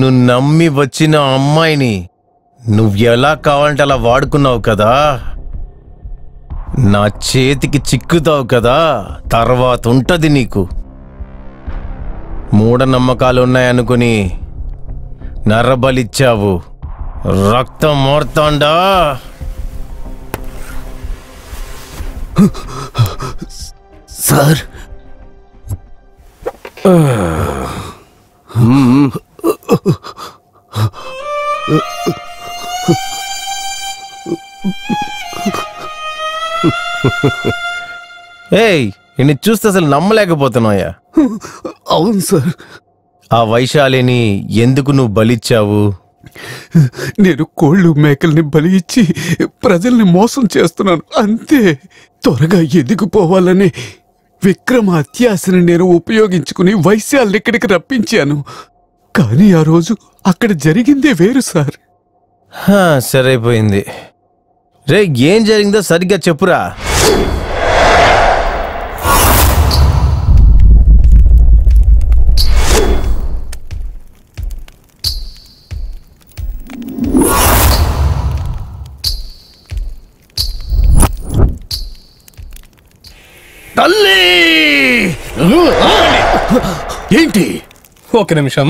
నిన్ను నమ్మి వచ్చిన అమ్మాయిని నువ్వెలా కావాలంటే అలా వాడుకున్నావు కదా, నా చేతికి చిక్కుతావు కదా, తర్వాత ఉంటది నీకు. మూఢనమ్మకాలు ఉన్నాయనుకుని నరబలిచ్చావు, రక్తం మోర్తాండా. సార్ ఏయ్, నిన్ను చూస్తే అసలు నమ్మలేకపోతున్నాయా? అవును సార్. ఆ వైశాలిని ఎందుకు నువ్వు బలిచ్చావు? నేను కోళ్ళు మేకల్ని బలి ఇచ్చి ప్రజల్ని మోసం చేస్తున్నాను అంతే. త్వరగా ఎదిగిపోవాలని విక్రమ అత్యాశని నేను ఉపయోగించుకుని వైశాల్ని ఇక్కడికి రప్పించాను. కానీ ఆ రోజు అక్కడ జరిగిందే వేరు సార్. సరైపోయింది. రే, ఏం జరిగిందో సరిగ్గా చెప్పురా. ఏంటి? ఒక నిమిషం.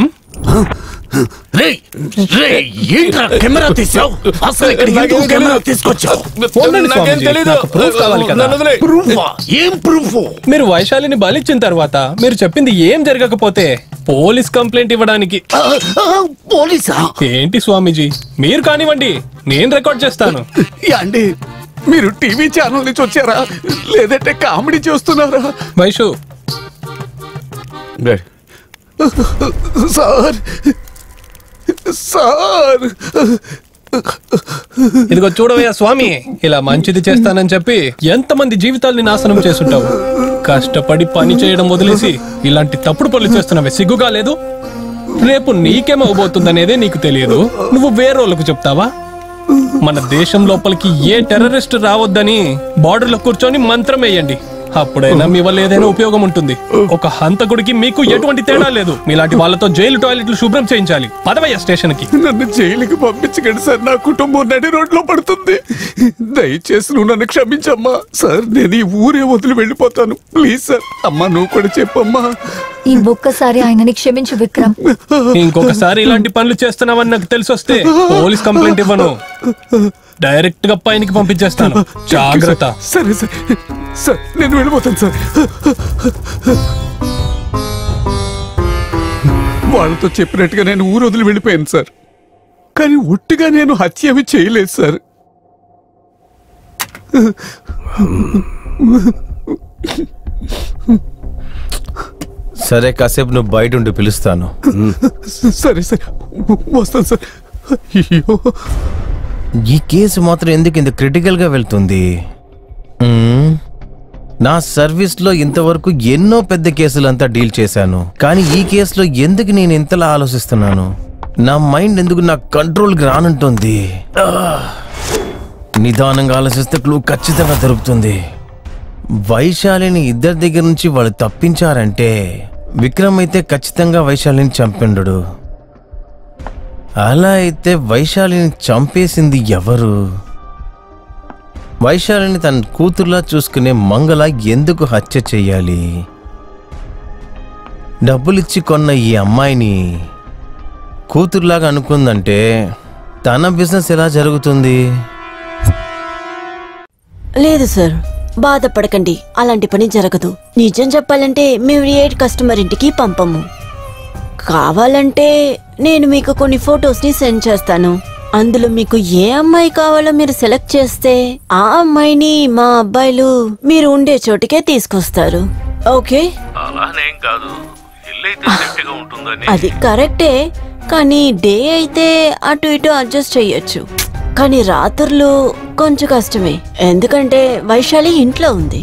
కెమెరా తీసావు? అసలు కెమెరా తీసుకొచ్చావు? ఏం ప్రూఫ్? మీరు వైశాలిని బలిచ్చిన తర్వాత మీరు చెప్పింది ఏం జరగకపోతే పోలీస్ కంప్లైంట్ ఇవ్వడానికి. పోలీసా? ఏంటి స్వామీజీ, మీరు కానివ్వండి, నేను రికార్డ్ చేస్తాను. అండి, మీరు టీవీ ఛానల్ నుంచి వచ్చారా లేదంటే కామెడీ చేస్తున్నారా? వైషు, సార్ సార్ ఇదిగో చూడవయ్యా స్వామి, ఇలా మంచిది చేస్తానని చెప్పి ఎంతమంది జీవితాల్ని నాశనం చేసుంటావు. కష్టపడి పని చేయడం వదిలేసి ఇలాంటి తప్పుడు పనులు చేస్తున్నావే, సిగ్గుగా లేదు? రేపు నీకేమవబోతుందనేదే నీకు తెలియదు, నువ్వు వేరేళ్ళకు చెప్తావా? మన దేశం లోపలికి ఏ టెర్రరిస్ట్ రావద్దని బార్డర్లో కూర్చొని మంత్రం వేయండి, అప్పుడైనా మీ వల్ల ఏదైనా ఉపయోగం ఉంటుంది. ఒక హంతకుడికి మీకు ఎటువంటి తేడా లేదు. మీలాంటి వాళ్ళతో జైలు టాయిలెట్లు శుభ్రం చేయించాలి. పదవయ్య స్టేషన్ కి. నన్ను జైలుకి పంపించకండి సార్, నా కుటుంబం నడి రోడ్లో పడుతుంది. దయచేసి నువ్వు నన్ను క్షమించమ్మా. సార్, నేను ఈ ఊరే వదిలి వెళ్ళిపోతాను. Please sir. అమ్మా, నువ్వు కూడా చెప్పమ్మా. ఈ ఒక్కసారి ఆయనని క్షమించు విక్రమ్. ఇంకొకసారి ఇలాంటి పనులు చేస్తున్నావని నాకు తెలిసొస్తే పోలీస్ కంప్లైంట్ ఇవ్వను, డైరెక్ట్ గా పైనకి పంపించేస్తాను. జాగ్రత్త. సరే సార్, సార్ నేను వెళ్ళిపోతాను సార్. వాళ్ళతో చెప్పినట్టుగా నేను ఊరు వదిలి వెళ్ళిపోయాను సార్. కానీ ఒట్టిగా నేను హత్య అవి చేయలేదు సార్. సరే, కాసేపు నువ్వు బయట ఉండి పిలుస్తాను. సరే సార్, వస్తాను సార్. అయ్యో, ఈ కేసు మాత్రం ఎందుకు ఇంత క్రిటికల్గా వెళ్తుంది? నా సర్వీస్లో ఇంతవరకు ఎన్నో పెద్ద కేసులంతా డీల్ చేశాను, కానీ ఈ కేసులో ఎందుకు నేను ఇంతలా ఆలోచిస్తున్నాను? నా మైండ్ ఎందుకు నా కంట్రోల్కి రానంటుంది? నిదానంగా ఆలోచిస్తే క్లూ ఖచ్చితంగా దొరుకుతుంది. వైశాలిని ఇద్దరి దగ్గర నుంచి వాళ్ళు తప్పించారంటే విక్రమ్ అయితే ఖచ్చితంగా వైశాలిని చంపిండు. అలా అయితే వైశాలిని చంపేసింది ఎవరు? వైశాలిని తన కూతుర్లా చూసుకునే మంగళ ఎందుకు హత్య చెయ్యాలి? డబ్బులిచ్చి కొన్న ఈ అమ్మాయిని కూతుర్లాగా అనుకుందంటే తన బిజినెస్ ఎలా జరుగుతుంది? లేదు సార్, బాధపడకండి, అలాంటి పని జరగదు. నిజం చెప్పాలంటే మేము ఏ కస్టమర్ ఇంటికి పంపము. కావాలంటే నేను మీకు కొన్ని ఫొటోస్ ని సెండ్ చేస్తాను. అందులో మీకు ఏ అమ్మాయి కావాలో మీరు సెలెక్ట్ చేస్తే ఆ అమ్మాయిని మా అబ్బాయిలు మీరు ఉండే చోటికే తీసుకొస్తారు. ఓకే? అలానేం కాదు, అది కరెక్టే, కానీ డే అయితే అటు ఇటు అడ్జస్ట్ చెయ్యొచ్చు. కానీ రాత్రులు కొంచెం కష్టమే, ఎందుకంటే వైశాలి ఇంట్లో ఉంది.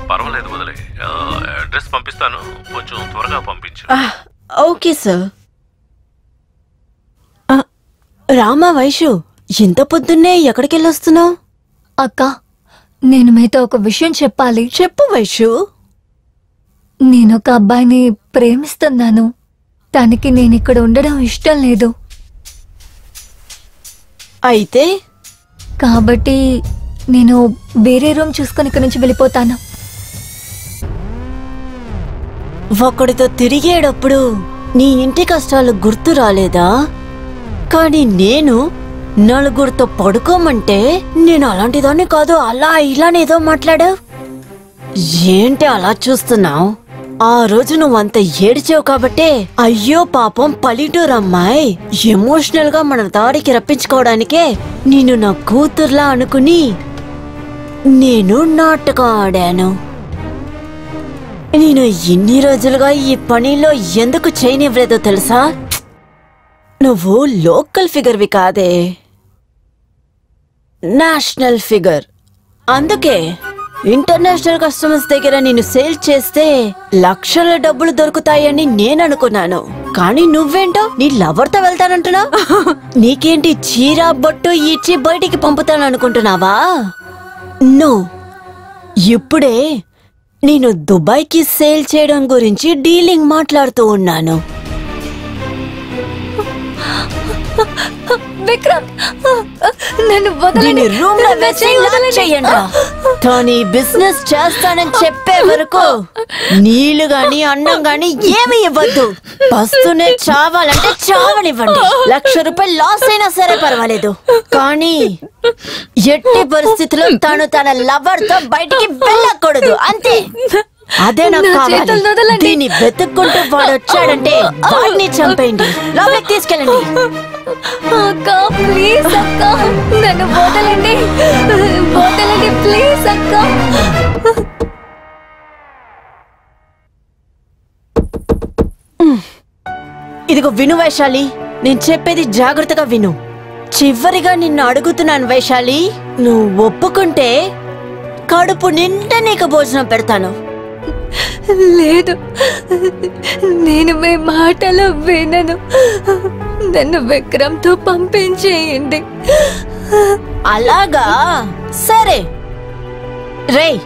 పర్వాలేదు, వదిలే. అడ్రస్ పంపిస్తాను, కొంచెం త్వరగా పంపించు. Okay sir. రామా, వైషు, ఇంత పొద్దున్నే ఎక్కడికి వెళ్ళొస్తున్నావు? అక్క, నేను మీతో ఒక విషయం చెప్పాలి. చెప్పు వైషు. నేనొక అబ్బాయిని ప్రేమిస్తున్నాను. తనకి నేను ఇక్కడ ఉండడం ఇష్టం లేదు. అయితే కాబట్టి నేను వేరే రూమ్ చూసుకొని ఇక్కడ నుంచి వెళ్ళిపోతాను. ఒకడితో తిరిగేటప్పుడు నీ ఇంటి కష్టాలు గుర్తు రాలేదా? కానీ నేను నలుగురితో పడుకోమంటే నేను అలాంటిదాన్ని కాదు, అలా ఇలానేదో మాట్లాడావు. ఏంటి అలా చూస్తున్నావు? ఆ రోజు నువ్వంత ఏడిచావు కాబట్టే అయ్యో పాపం పల్లెటూరు అమ్మాయి ఎమోషనల్ గా మన దారికి రప్పించుకోవడానికే నేను నా కూతుర్లా అనుకుని నేను నాటకం ఆడాను. నేను ఇన్ని రోజులుగా ఈ పనిలో ఎందుకు చేయనివ్వలేదో తెలుసా? నువ్వు లోకల్ ఫిగర్వి కాదే, నేషనల్ ఫిగర్. అందుకే ఇంటర్నేషనల్ కస్టమర్స్ దగ్గర నేను సేల్ చేస్తే లక్షల డబ్బులు దొరుకుతాయని నేను అనుకున్నాను. కానీ నువ్వేంటో నీ లవర్తో వెళ్తానంటున్నా. నీకేంటి చీర బొట్టు ఇచ్చి బయటికి పంపుతాననుకుంటున్నావా? నో, ఇప్పుడే నేను దుబాయ్కి సేల్ చేయడం గురించి డీలింగ్ మాట్లాడుతూ ఉన్నాను. విక్రమ్, నన్ను వదలండి. రూమ్ లో చెయ్యండి. కానీ బిజినెస్ చేస్తానని చెప్పే వరకు నీళ్లు గాని అన్నం గాని ఏమి ఇవ్వద్దు. పస్తునే చావాలంటే చావనివ్వండి. 1,00,000 రూపాయలు లాస్ అయినా సరే పర్వాలేదు, కానీ ఎట్టి పరిస్థితుల్లో తను తన లవర్ తో బయటికి వెళ్ళకూడదు. అంతే, అదే నాకు కావాలి. దీన్ని వెతుక్కుంటూ వాడు వచ్చాడంటే వాడిని చంపేయండి, లోపలికి తీసుకెళ్ళండి. అక్క ప్లీజ్ అక్క, నన్ను వదలండి, వదలండి ప్లీజ్ అక్క. ఇదిగో విను వైశాలి, నేను చెప్పేది జాగ్రత్తగా విను. చివరిగా నిన్ను అడుగుతున్నాను వైశాలి, నువ్వు ఒప్పుకుంటే కడుపు నిండా నీకు భోజనం పెడతాను. లేదు, నేను మీ మాటలు వినను. నన్ను విక్రమ్తో పంపించేయండి. అలాగా, సరే. రేయ్,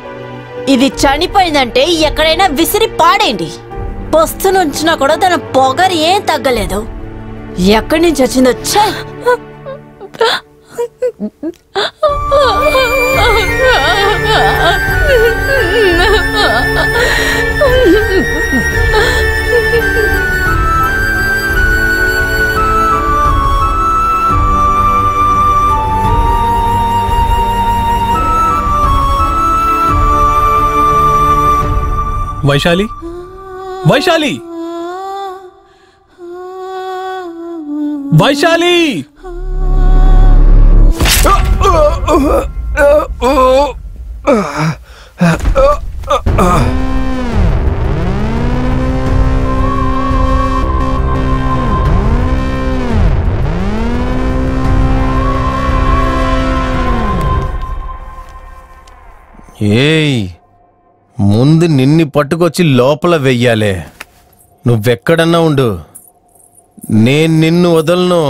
ఇది చనిపోయిందంటే ఎక్కడైనా విసిరి పాడేయండి. పొస్తునుంచినా కూడా తన పొగరు ఏం తగ్గలేదు. ఎక్కడి నుంచి వచ్చిందో ఛే. వైశాలి, వైశాలి, వైశాలి! ఏయ్, ముందు నిన్ని పట్టుకొచ్చి లోపల వెయ్యాలే. నువ్వెక్కడన్నా ఉండు, నేను నిన్ను వదలను.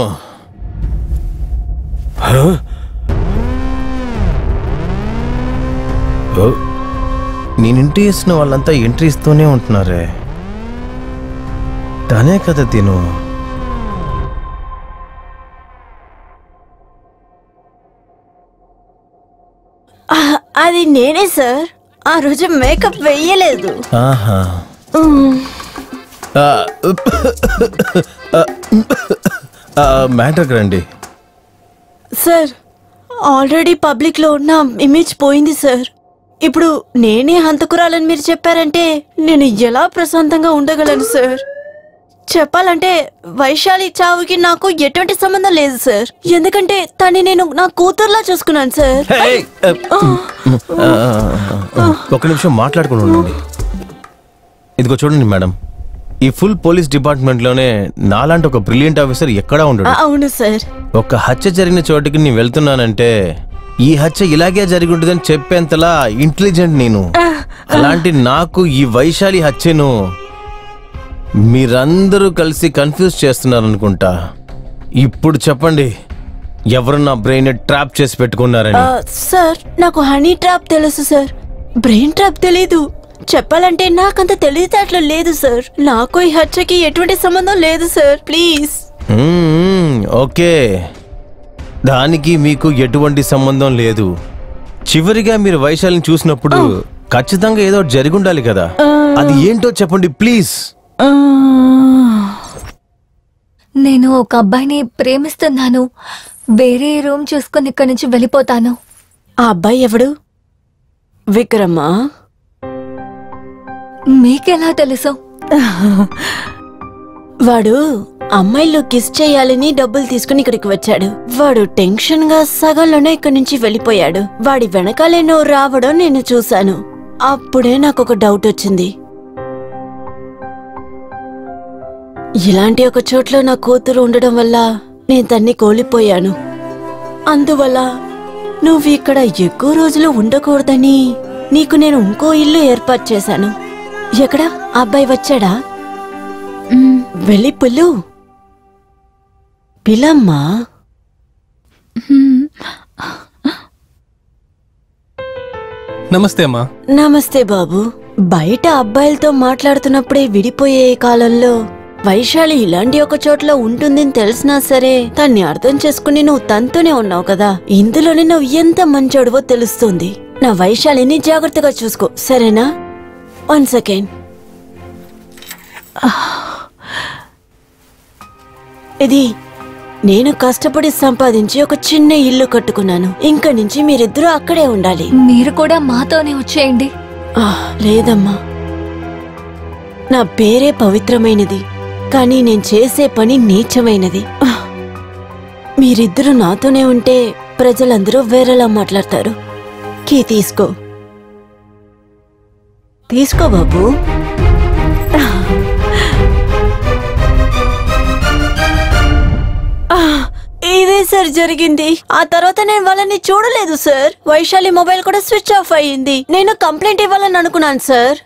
నేను ఎంట్రీ ఇస్తున్న వాళ్ళంతా ఎంట్రీ ఇస్తూనే ఉంటున్నారే. తనే కదా తిను. అది నేనే సార్, ఆ రోజు మేకప్ వెయ్యలేదు. ఆహా, మ్యాటర్కి రండి. సార్, ఆల్రెడీ పబ్లిక్ లో ఉన్న ఇమేజ్ పోయింది సార్. ఇప్పుడు నేనే హంతకురాలని మీరు చెప్పారంటే నేను ఎలా ప్రశాంతంగా ఉండగలను సార్? చెప్పాలంటే వైశాలి చావుకి నాకు ఎటువంటి సంబంధం లేదు సార్. ఎందుకంటే తన్ని నేను నా కూతుర్లా చూసుకున్నాను సార్. ఒక నిమిషం మాట్లాడుకుని ఉండండి. ఇదిగో చూడండి మేడం, ఈ ఫుల్ పోలీస్ డిపార్ట్మెంట్ లోనే నాలాంటి ఒక బ్రిలియంట్ ఆఫీసర్ ఎక్కడా ఉండడు. అవును సార్. ఒక హత్య జరిగిన చోటికి నేను వెళ్తున్నానంటే ఈ హత్య ఇలాగే జరిగి ఉంటుందని చెప్పేంతలా ఇంటెలిజెంట్ నేను. అలాంటి నాకు ఈ వైశాలి హత్యను మీరందరూ కలిసి కన్ఫ్యూజ్ చేస్తున్నారనుకుంటా. ఇప్పుడు చెప్పండి, ఎవరు నా బ్రెయిన్ ట్రాప్ చేసి పెట్టుకున్నారని? సార్, నాకు హనీ ట్రాప్ తెలుసు సార్, బ్రెయిన్ ట్రాప్ తెలీదు. చెప్పాలంటే నాకంత తెలివితేటలు లేదు సార్. నాకు ఈ హత్యకి ఎటువంటి సంబంధం లేదు సార్. ప్లీజ్. ఓకే, దానికి మీకు ఎటువంటి సంబంధం లేదు. చివరిగా మీరు వైశాలిని చూసినప్పుడు ఖచ్చితంగా ఏదో జరిగి ఉండాలి కదా. అది ఏంటో చెప్పండి ప్లీజ్. నేను ఒక అబ్బాయిని ప్రేమిస్తున్నాను. వేరే రూమ్ చూసుకొని ఇక్కడి నుంచి వెళ్ళిపోతాను. ఆ అబ్బాయి ఎవడు? విక్రమా? మీకెలా తెలుసు? వాడు అమ్మాయిలు కిస్ చేయాలని డబ్బులు తీసుకుని ఇక్కడికి వచ్చాడు. వాడు టెన్షన్ గా సగంలోనే ఇక్కడి నుంచి వెళ్ళిపోయాడు. వాడి వెనకాలేనో రావడం నేను చూశాను. అప్పుడే నాకు ఒక డౌట్ వచ్చింది. ఇలాంటి ఒక చోట్లో నా కూతురు ఉండడం వల్ల నేను తన్ని కోల్పోయాను. అందువల్ల నువ్వు ఇక్కడ ఎక్కువ రోజులు ఉండకూడదని నీకు నేను ఇంకో ఇల్లు ఏర్పాటు చేశాను. ఎక్కడ అబ్బాయి వచ్చాడా? వెళ్ళి పిల్లమ్మా. నమస్తే అమ్మా. నమస్తే బాబు. బయట అబ్బాయిలతో మాట్లాడుతున్నప్పుడే విడిపోయే కాలంలో వైశాలి ఇలాంటి ఒక చోట్ల ఉంటుందని తెలిసినా సరే తన్ని అర్థం చేసుకుని నువ్వు తనతోనే ఉన్నావు కదా. ఇందులోనే నువ్వు ఎంత మంచోడువో తెలుస్తుంది. నా వైశాలిని జాగ్రత్తగా చూసుకో, సరేనా? 1 సెకండ్. ఇది నేను కష్టపడి సంపాదించి ఒక చిన్న ఇల్లు కట్టుకున్నాను. ఇంక నుంచి మీరిద్దరూ అక్కడే ఉండాలి. మీరు కూడా మాతోనే వచ్చేయండి. లేదమ్మా, నా పేరే పవిత్రమైనది, కానీ నేను చేసే పని నీచమైనది. మీరిద్దరూ నాతోనే ఉంటే ప్రజలందరూ వేరేలా మాట్లాడతారు. కీ తీసుకో బాబు. ఇదే సార్ జరిగింది. ఆ తర్వాత నేను వాళ్ళని చూడలేదు సార్. వైశాలి మొబైల్ కూడా స్విచ్ ఆఫ్ అయ్యింది. నేను కంప్లైంట్ ఇవ్వాలని అనుకున్నాను సార్.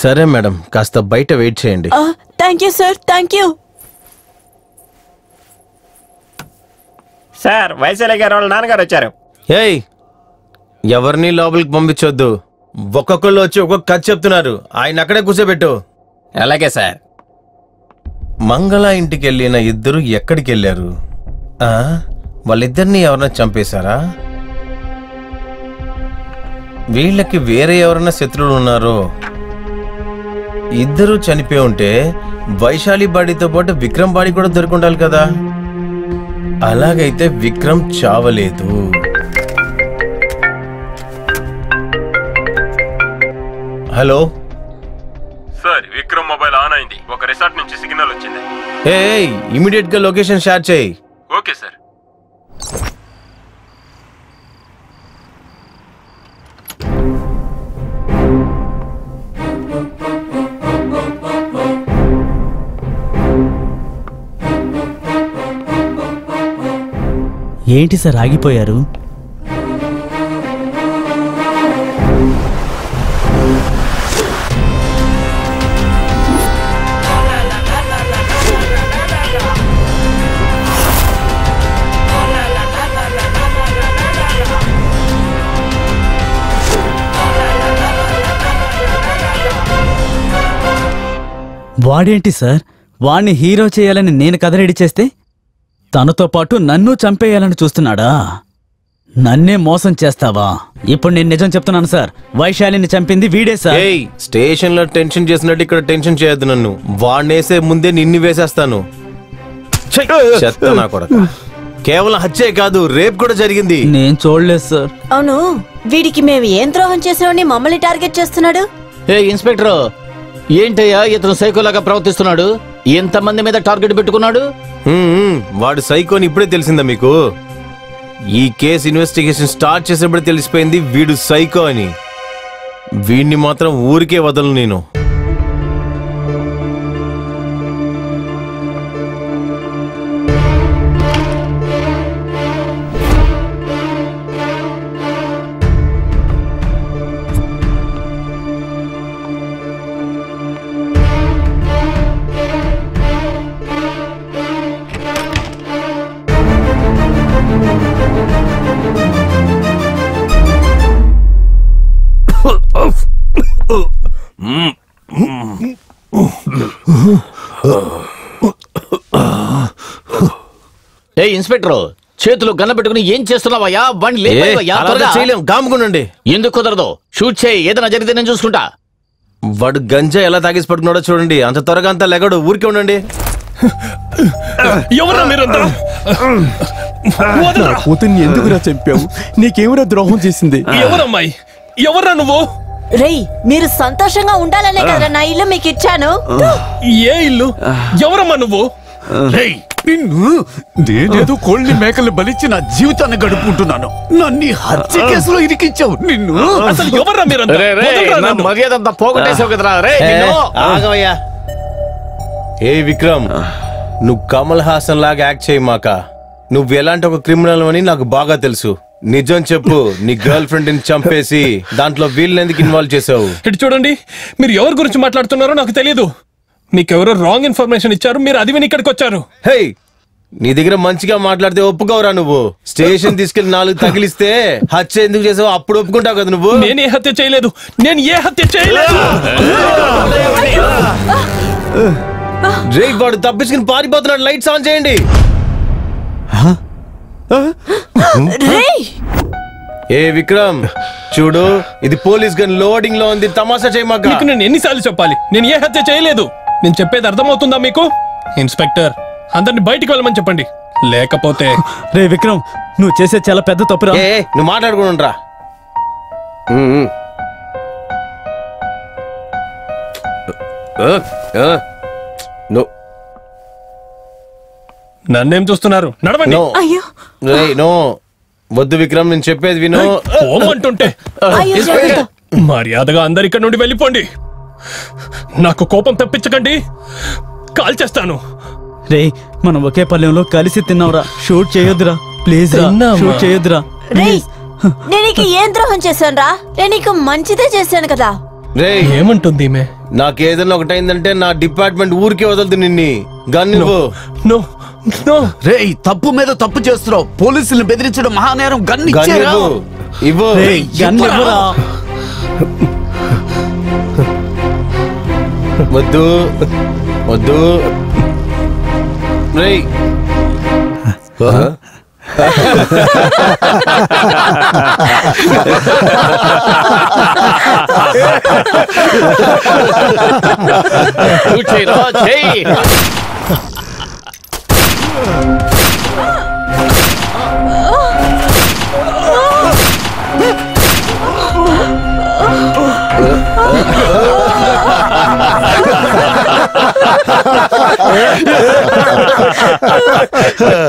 సరే మేడం, కాస్త బయట వెయిట్ చేయండి. Thank you sir, thank you. Sir, Vaishali గారు వాళ్ళ నాన్నగారు వచ్చారు. ఏయ్, ఎవరిని లోపలికి పంపించొద్దు. ఒక్కొక్కళ్ళు వచ్చి ఒక్కొక్క కథ చెప్తున్నారు. ఆయన అక్కడే కూర్చోబెట్టు. అలాగే సార్. మంగళ ఇంటికి వెళ్ళిన ఇద్దరు ఎక్కడికి వెళ్ళారు? వాళ్ళిద్దరిని ఎవరన్నా చంపేశారా? వీళ్ళకి వేరే ఎవరైనా శత్రువులు ఉన్నారో? ఇద్దరు చనిపోయి ఉంటే వైశాలి బాడీతో పాటు విక్రమ్ బాడీ కూడా దొరికిండాలి కదా. అలాగైతే విక్రమ్ చావలేదు. Hello sir, Vikram mobile on అయింది. ఒక రిసార్ట్ నుంచి సిగ్నల్ వచ్చింది. ఇమీడియట్ గా లొకేషన్ షేర్ చేయి. Okay sir. ఏంటి సార్ ఆగిపోయారు? వాడేంటి సార్, వాణ్ణి హీరో చేయాలని నేను కథ రెడీ చేస్తే తనతో పాటు నన్ను చంపేయాలని చూస్తున్నాడా? నన్నే మోసం చేస్తావా? ఇప్పుడు నేను నిజం చెప్తున్నాను సార్, వైశాలిని చంపింది వీడే సార్. స్టేషన్ లో టెన్షన్ చేసినట్టు ఇక్కడ టెన్షన్ చేయొద్దు. నన్ను వాడినేసే ముందే నిన్ను వేసేస్తాను. చెత్త నా కొడక. కేవలం హత్యే కాదు, రేప్ కూడా జరిగింది. నేను చూడలేదు సార్. అవును, వీడికి మేము ఏం ద్రోహం చేసామని మమ్మల్ని టార్గెట్ చేస్తున్నాడు? ఇన్స్పెక్టర్, ఏంటయ్యా ఇతను సైకోలాగా ప్రవర్తిస్తున్నాడు? ఎంతమంది మీద టార్గెట్ పెట్టుకున్నాడు? వాడు సైకోని ఇప్పుడే తెలిసిందా మీకు? ఈ కేసు ఇన్వెస్టిగేషన్ స్టార్ట్ చేసినప్పుడు తెలిసిపోయింది వీడు సైకో అని. వీడిని మాత్రం ఊరికే వదలను నేను. ఏ ఇన్స్పెక్టర్, చేతులు గన్న పెట్టుకుని ఏం చేస్తున్నావయ్యా? బండి లేపయ్యా, త్వరగా. చేయలేం, గాముకునండి. ఎందుకు కుదరదు? షూట్ చేయి, ఏదైనా జరిగితే నేను చూసుకుంటా. వాడు గంజా ఎలా తాగేసి పట్టుకున్నాడో చూడండి. అంత త్వరగా అంతా లెగడు, ఊరికే ఉండండి. ఎవరా మీరంతా? కూతుర్ని ఎందుకురా చంపావు? నీకేమరా ద్రోహం చేసింది? ఎవరమ్మాయి? ఎవరా నువ్వు? రేయ్, మీరు సంతోషంగా ఉండాలనే కదా నా ఇల్లు మీకు ఇచ్చాను. ఏ ఇల్లు? ఎవరమ్మా నువ్వు? నిన్ను నేనేదో కోళ్ళని మేకల్ని బలిచ్చి నా జీవితాన్ని గడుపుకుంటున్నాను. నన్ను హత్య కేసులో ఇరికించావు. నిన్ను అసలు ఎవర్రా మీరంతా? వదలరా నన్ను. మర్యాద అంతా పోగొట్టేసావు కదరా. ఆగవయ్యా. ఏ విక్రమ్, నువ్వు కమల్ హాసన్ లాగా యాక్ట్ చేయి మాక. నువ్వు ఎలాంటి ఒక క్రిమినల్ అని నాకు బాగా తెలుసు. నిజం చెప్పు, నీ గర్ల్ ఫ్రెండ్ ని చంపేసి దాంట్లో వీళ్ళని ఎందుకు ఇన్వాల్వ్ చేసావు? ఇటు చూడండి, మీరు ఎవరి గురించి మాట్లాడుతున్నారో నాకు తెలియదు. మీకెవరో రాంగ్ ఇన్ఫర్మేషన్ ఇచ్చారు, మీరు అది విని ఇక్కడికి వచ్చారు. హే, నీ దగ్గర మంచిగా మాట్లాడితే ఒప్పుకోవరా? నువ్వు స్టేషన్ తీసుకెళ్లి 4 తగిలిస్తే హత్య ఎందుకు చేసావు అప్పుడు ఒప్పుకుంటావు కదా నువ్వు. నేను ఏ హత్య చేయలేదు, నేను ఏ హత్య చేయలేదు. వాడు తప్పించుకుని పారిపోతున్నాడు. లైట్స్ ఆన్ చేయండి. ఏ విక్రమ్, చూడు, ఇది పోలీస్ గన్ లోడింగ్ లో ఉంది. తమాషా చేయమాక. మీకు నేను ఎన్నిసార్లు చెప్పాలి? నేను ఏ హత్య చేయలేదు. నేను చెప్పేది అర్థమవుతుందా మీకు? ఇన్స్పెక్టర్, అందరిని బయటికి వెళ్ళమని చెప్పండి, లేకపోతే. రే విక్రమ్, నువ్వు చేసే చాలా పెద్ద తప్పురా. నువ్వు మాట్లాడుకుంటా. నన్నేం చూస్తున్నారు? నడవండి. నో, వద్దు విక్రమ్, నేను చెప్పేది విను. పోమంటుంటే మర్యాదగా అందరి ఇక్కడ నుండి వెళ్ళిపోండి. నాకు కోపం తెప్పించకండి, కాల్ చేస్తాను. రే, మనం ఒకే పల్లెంలో కలిసి తిన్నావురా. షూట్ చేయొద్దురా ప్లీజ్ రా. షూట్ చేయొద్దురా. నేను నీకు ఏం ద్రోహం చేశాను రా? నేను నీకు మంచిదే చేశాను కదా. రే, ఏమంటుంది ఈమె? నాకేదన్నా ఒకటైందంటే నా డిపార్ట్మెంట్ ఊరికే వదలదు నిన్ని. గన్ ఇవ్వు. రే, తప్పు మీద తప్పు చేస్తున్నావు. పోలీసుల్ని బెదిరించడం మహానేరం. గన్ ఇచ్చేరా? ఇవ్వు. గన్ ఇవ్వరా. వద్దు వద్దు. రేయ్,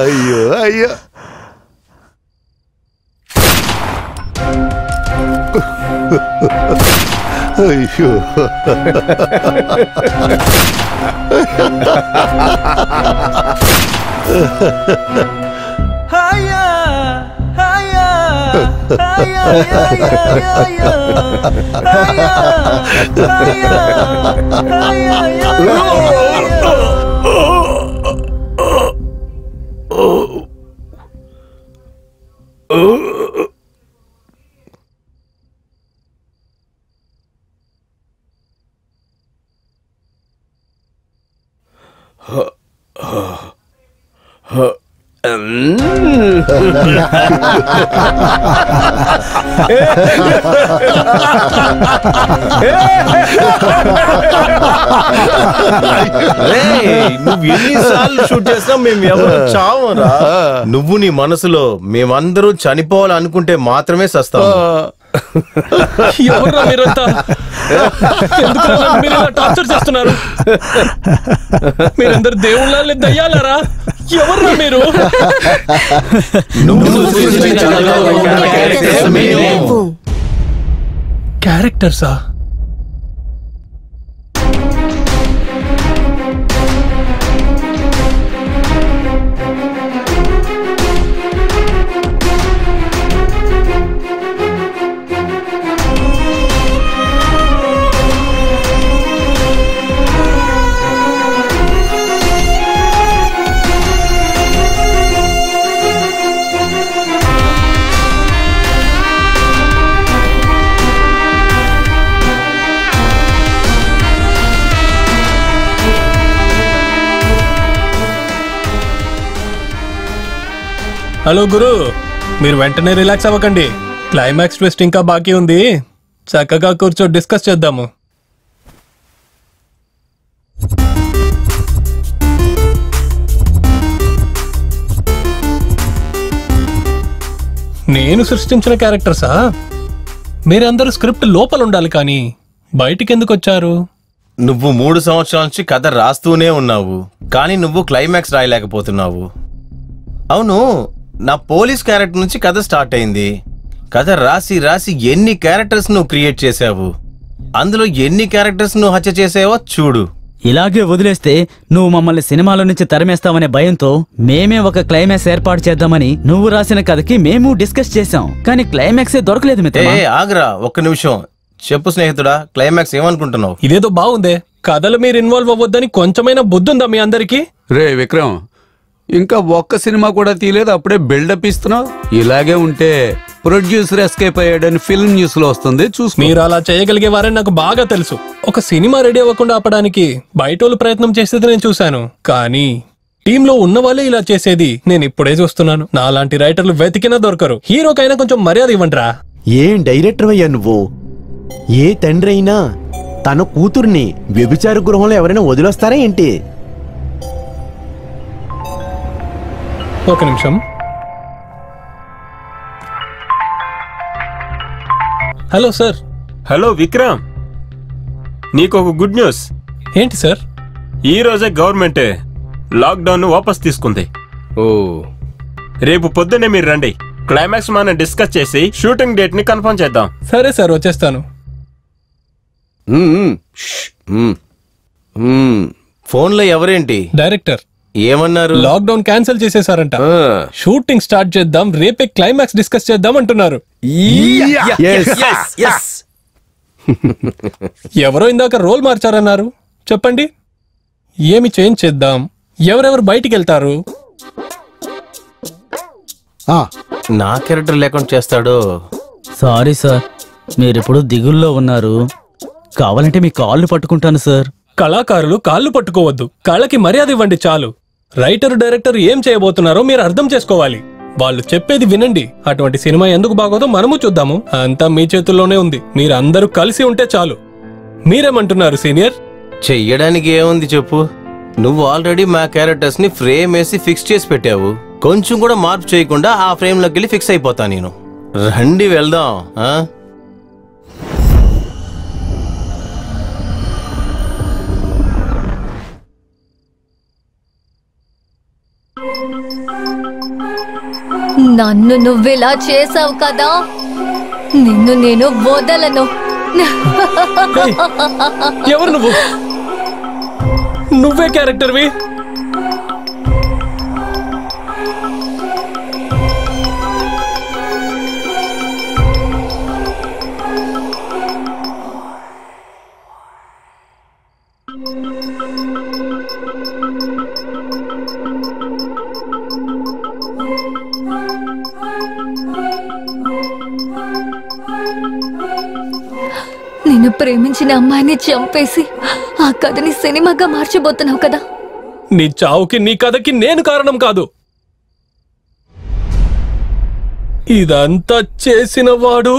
అయ్యో అయ్యో. అయ్యో. నువ్వు ఎన్నిసార్లు షూట్ చేసినా మేము ఎవరు చావరా. నువ్వు నీ మనసులో మేమందరూ చనిపోవాలనుకుంటే మాత్రమే సస్తాము. ఎవర్రా మీరంతా? ఎందుకు మీరు ఇలా టార్చర్ చేస్తున్నారు? మీరందరు దేవుళ్ళ దయ్యాలరా? ఎవర్రా మీరు? క్యారెక్టర్సా? హలో గురు, మీరు వెంటనే రిలాక్స్ అవ్వకండి. క్లైమాక్స్ ట్విస్ట్ ఇంకా బాకీ ఉంది. చక్కగా కూర్చో, డిస్కస్ చేద్దాము. నేను సృష్టించిన క్యారెక్టర్సా? మీరందరూ స్క్రిప్ట్ లోపల ఉండాలి, కానీ బయటికి ఎందుకు వచ్చారు? నువ్వు 3 సంవత్సరాల నుంచి కథ రాస్తూనే ఉన్నావు, కానీ నువ్వు క్లైమాక్స్ రాయలేకపోతున్నావు. అవును, నా పోలీస్ క్యారెక్టర్ నుంచి కథ స్టార్ట్ అయింది. కథ రాసి రాసి ఎన్ని క్యారెక్టర్స్ నువ్వు క్రియేట్ చేసావు, అందులో ఎన్ని క్యారెక్టర్స్ నువ్వు హత్య చేసావో చూడు. ఇలాగే వదిలేస్తే నువ్వు మమ్మల్ని సినిమాలో నుంచి తరిమేస్తావనే భయంతో మేమే ఒక క్లైమాక్స్ ఏర్పాటు చేద్దామని నువ్వు రాసిన కథకి మేము డిస్కస్ చేశాం, కానీ క్లైమాక్సే దొరకలేదు మిత్రమా. ఆగ్రా, ఒక్క నిమిషం. చెప్పు స్నేహితుడా, క్లైమాక్స్ ఏమనుకుంటున్నావు? ఇదేదో బాగుందే. కథలు మీరు ఇన్వాల్వ్ అవ్వద్దని కొంచెమైనా బుద్ధుందా మీ అందరికి? రే విక్రమ్, ఇంకా ఒక్క సినిమా కూడా తీయలేదు, అప్పుడే బిల్డప్ ఇస్తున్నావు. ఇలాగే ఉంటే ప్రొడ్యూసర్ ఎస్కేప్ అయ్యాడని ఫిల్మ్ న్యూస్ లో వస్తుంది, చూసుకో. మీరు అలా చేయగలిగేవారని నాకు బాగా తెలుసు. ఒక సినిమా రెడీ అవ్వకుండా ఆపడానికి బయటోళ్ళు ప్రయత్నం చేసేది నేను చూశాను, కానీ టీంలో ఉన్న వాళ్ళే ఇలా చేసేది నేను ఇప్పుడే చూస్తున్నాను. నాలాంటి రైటర్లు వెతికినా దొరకరు. హీరోకైనా కొంచెం మర్యాద ఇవ్వండిరా. ఏం డైరెక్టర్ అయ్యా నువ్వు? ఏ తండ్రి అయినా తన కూతుర్ని వ్యభిచార గృహంలో ఎవరైనా వదిలేస్తారా ఏంటి? ఒక నిమిషం. Hello sir. హలో విక్రమ్, నీకు ఒక గుడ్ న్యూస్. ఏంటి సార్? ఈ రోజే గవర్నమెంట్ లాక్డౌన్ వాపస్ తీసుకుంది. ఓ, రేపు పొద్దున్నే మీరు రండి. క్లైమాక్స్ మనం డిస్కస్ చేసి షూటింగ్ డేట్ ని కన్ఫర్మ్ చేద్దాం. సరే సార్, వచ్చేస్తాను. ఫోన్లో ఎవరేంటి? డైరెక్టర్. ఏమన్నారు? లాక్డౌన్ క్యాన్సిల్ చేసేసారంట. షూటింగ్ స్టార్ట్ చేద్దాం, రేపే క్లైమాక్స్ డిస్కస్ చేద్దాం అంటున్నారు. ఎవరో ఇందాక రోల్ మార్చారన్నారు. చెప్పండి, ఏమి చేంజ్ చేద్దాం? ఎవరెవరు బయటికి వెళ్తారు? నా క్యారెక్టర్ లేకుండా చేస్తాడు. సారీ సార్, మీరిప్పుడు దిగుల్లో ఉన్నారు. కావాలంటే మీ కాళ్ళు పట్టుకుంటాను సార్. కళాకారులు కాళ్ళు పట్టుకోవద్దు, కళకి మర్యాద ఇవ్వండి చాలు. రైటర్ డైరెక్టర్ ఏం చేయబోతున్నారో మీరు అర్థం చేసుకోవాలి. వాళ్ళు చెప్పేది వినండి. అటువంటి సినిమా ఎందుకు బాగోదో మనము చూద్దాము. అంతా మీ చేతుల్లోనే ఉంది. మీరందరూ కలిసి ఉంటే చాలు. మీరేమంటున్నారు సీనియర్? చెయ్యడానికి ఏముంది చెప్పు. నువ్వు ఆల్రెడీ మా క్యారెక్టర్స్ ని ఫ్రేమ్ వేసి ఫిక్స్ చేసి పెట్టావు. కొంచెం కూడా మార్పు చేయకుండా ఆ ఫ్రేమ్ లోకి వెళ్ళి ఫిక్స్ అయిపోతా నేను. రండి వెళ్దాం. నన్ను నువ్వెలా చేసావు కదా, నిన్ను నేను వదలను. ఎవరు నువ్వు? నువ్వే క్యారెక్టర్వి. నిన్ను ప్రేమించిన అమ్మాయిని చంపేసి ఆ కథని సినిమాగా మార్చబోతున్నావు కదా. నీ చావుకి నీ కథకి నేను కారణం కాదు. ఇదంతా చేసిన వాడు